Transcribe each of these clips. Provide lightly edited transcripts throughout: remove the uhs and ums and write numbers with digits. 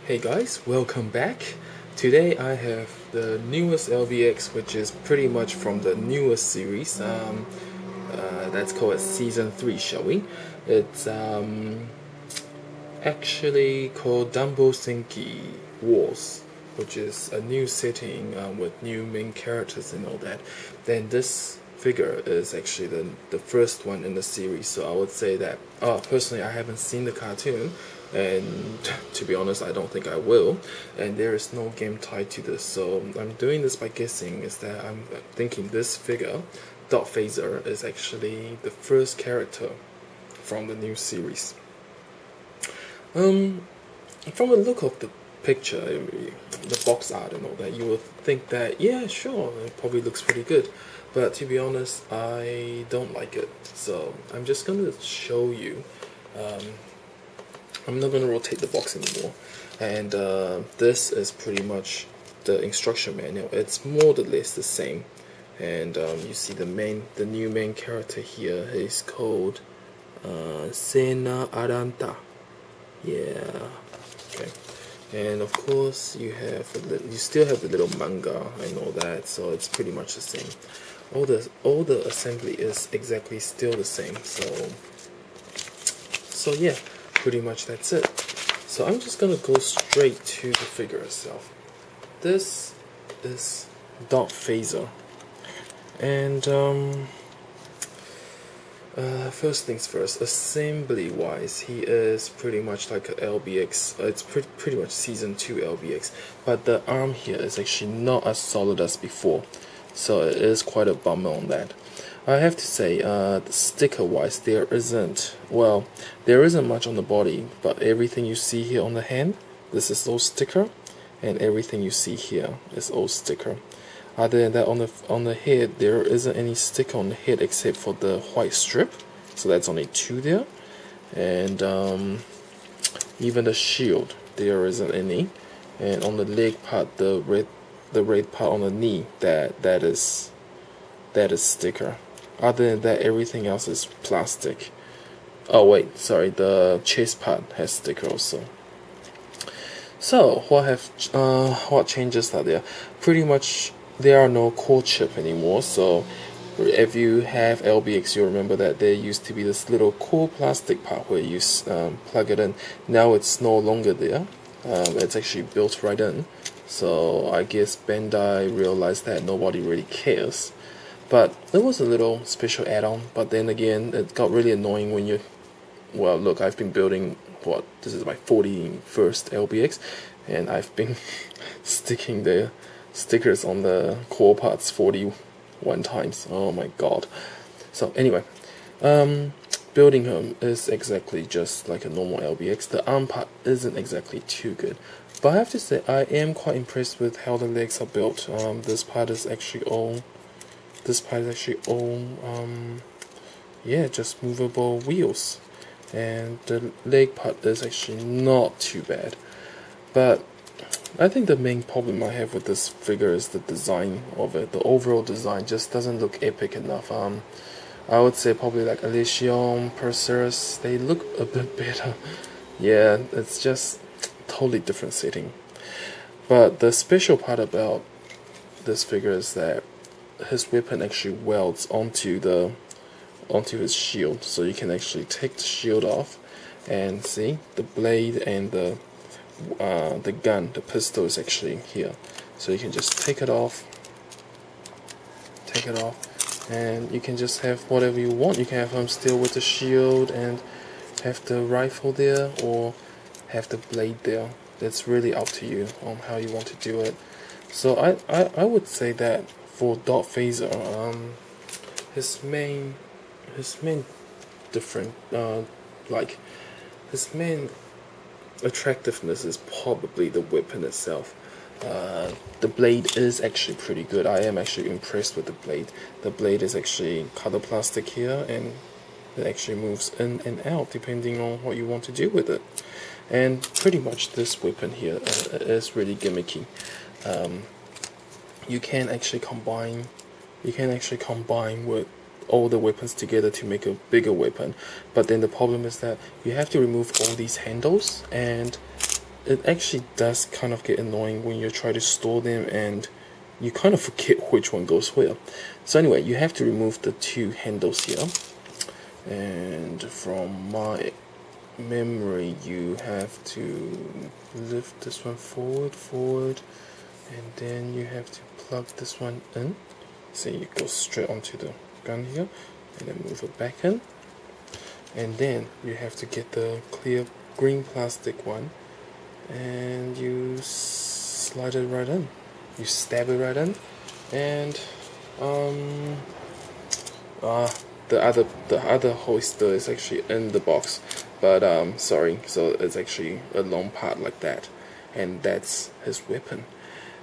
Hey guys, welcome back. Today I have the newest LBX, which is pretty much from the newest series. That's called Season 3, shall we? It's actually called Danball Senki Wars, which is a new setting with new main characters and all that. Then this figure is actually the first one in the series, so I would say that personally I haven't seen the cartoon, and to be honest I don't think I will, and there is no game tied to this, so I'm doing this by guessing. Is that I'm thinking this figure, Dot Phaser, is actually the first character from the new series. From the look of the picture, the box art and all that, you would think that yeah, sure, it probably looks pretty good, but to be honest I don't like it, so I'm just gonna show you. I'm not going to rotate the box anymore, and this is pretty much the instruction manual. It's more or less the same, and you see the new main character here is called Sena Aranta. Yeah, okay. And of course you still have the little manga and all that, so it's pretty much the same. All the assembly is exactly still the same. So yeah, pretty much that's it. So I'm just gonna go straight to the figure itself. This is Dot Phaser, and first things first, assembly wise, he is pretty much like a LBX. It's pretty much Season 2 LBX, but the arm here is actually not as solid as before, so it is quite a bummer on that. I have to say, sticker wise, there isn't much on the body, but everything you see here on the hand, this is all sticker, and everything you see here is all sticker. Other than that, on the head, there isn't any sticker on the head except for the white strip, so that's only 2 there, and even the shield, there isn't any, and on the leg part, the red part on the knee, that is sticker. Other than that, everything else is plastic. Oh wait, sorry, the chest part has sticker also. So what changes are there? Pretty much there are no core chip anymore. So if you have LBX, you remember that there used to be this little core plastic part where you plug it in. Now it's no longer there. It's actually built right in. So I guess Bandai realized that nobody really cares. But it was a little special add-on, but then again, it got really annoying when you... Well, look, I've been building, this is my 41st LBX, and I've been sticking the stickers on the core parts 41 times. Oh my god. So anyway, building him is exactly just like a normal LBX. The arm part isn't exactly too good, but I have to say, I am quite impressed with how the legs are built. This part is actually all... yeah, just movable wheels, and the leg part is actually not too bad. But I think the main problem I have with this figure is the design of it. The overall design just doesn't look epic enough. I would say probably like Elysium, Perseus, they look a bit better. Yeah, it's just totally different setting. But the special part about this figure is that his weapon actually welds onto his shield, so you can actually take the shield off and see the blade and the gun, the pistol is actually here, so you can just take it off, and you can just have whatever you want. You can have him still with the shield and have the rifle there, or have the blade there. That's really up to you on how you want to do it. So I would say that for Dot Phaser, his main attractiveness is probably the weapon itself. The blade is actually pretty good. I am actually impressed with the blade. The blade is actually color plastic here, and it actually moves in and out depending on what you want to do with it. And pretty much this weapon here is really gimmicky. You can actually combine with all the weapons together to make a bigger weapon, but then the problem is that you have to remove all these handles, and it actually does kind of get annoying when you try to store them and you kind of forget which one goes where. So anyway, you have to remove the two handles here, and from my memory you have to lift this one forward, and then you have to plug this one in, so it goes straight onto the gun here, and then move it back in, and then you have to get the clear green plastic one and you slide it right in, you stab it right in, and the other holster is actually in the box, but sorry, so it's actually a long part like that, and that's his weapon.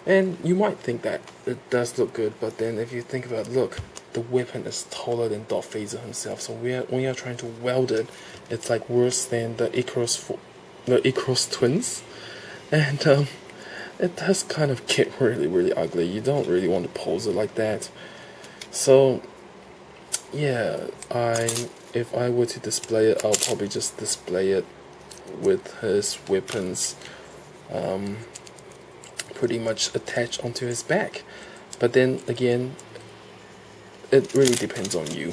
And you might think that it does look good, but then if you think about it, look, the weapon is taller than Darth Vader himself, so when you're trying to weld it, it's like worse than the Icarus twins, and it does kind of get really ugly. You don't really want to pose it like that. So yeah, if I were to display it, I'll probably just display it with his weapons pretty much attached onto his back. But then again, it really depends on you,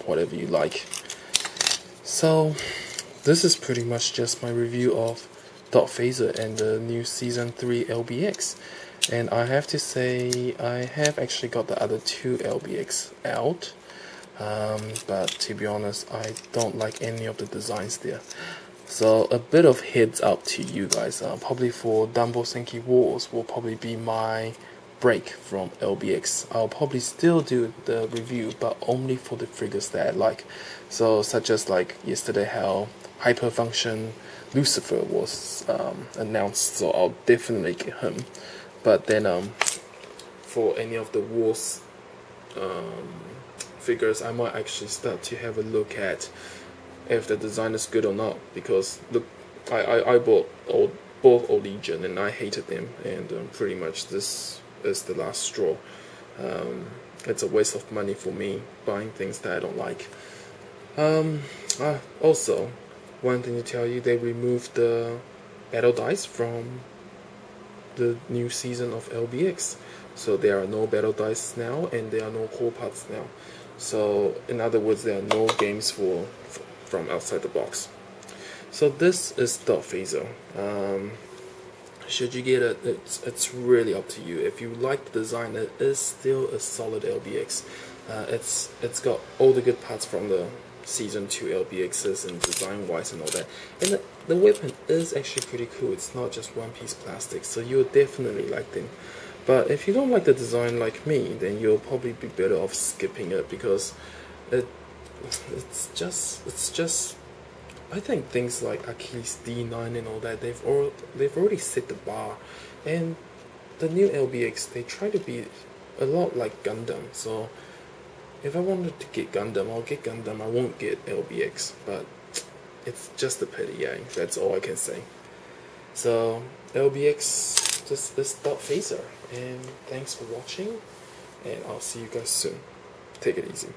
whatever you like. So this is pretty much just my review of Darth Vader and the new Season 3 LBX. And I have to say, I have actually got the other two LBX out, but to be honest, I don't like any of the designs there. So a bit of heads up to you guys, probably for Danball Senki Wars will probably be my break from LBX. I'll probably still do the review, but only for the figures that I like. So such as like yesterday how Hyperfunction Lucifer was announced, so I'll definitely get him. But then for any of the Wars figures, I might actually start to have a look at if the design is good or not, because look, I bought both Old Legion and I hated them, and pretty much this is the last straw. It's a waste of money for me buying things that I don't like. Also, one thing to tell you, they removed the battle dice from the new season of LBX, so there are no battle dice now and there are no core parts now. So in other words, there are no games from outside the box. So this is Darth Vader. Should you get it, it's really up to you. If you like the design, it is still a solid LBX. It's got all the good parts from the Season 2 LBXs and design wise and all that. And the weapon is actually pretty cool. It's not just one piece plastic, so you'll definitely like them. But if you don't like the design like me, then you'll probably be better off skipping it, because it's just I think things like Achilles D9 and all that, they've already set the bar, and the new LBX, they try to be a lot like Gundam. So if I wanted to get Gundam, I'll get Gundam. I won't get LBX, but it's just a pity. Yeah, that's all I can say. So LBX, this is Darth Vader, and thanks for watching, and I'll see you guys soon. Take it easy.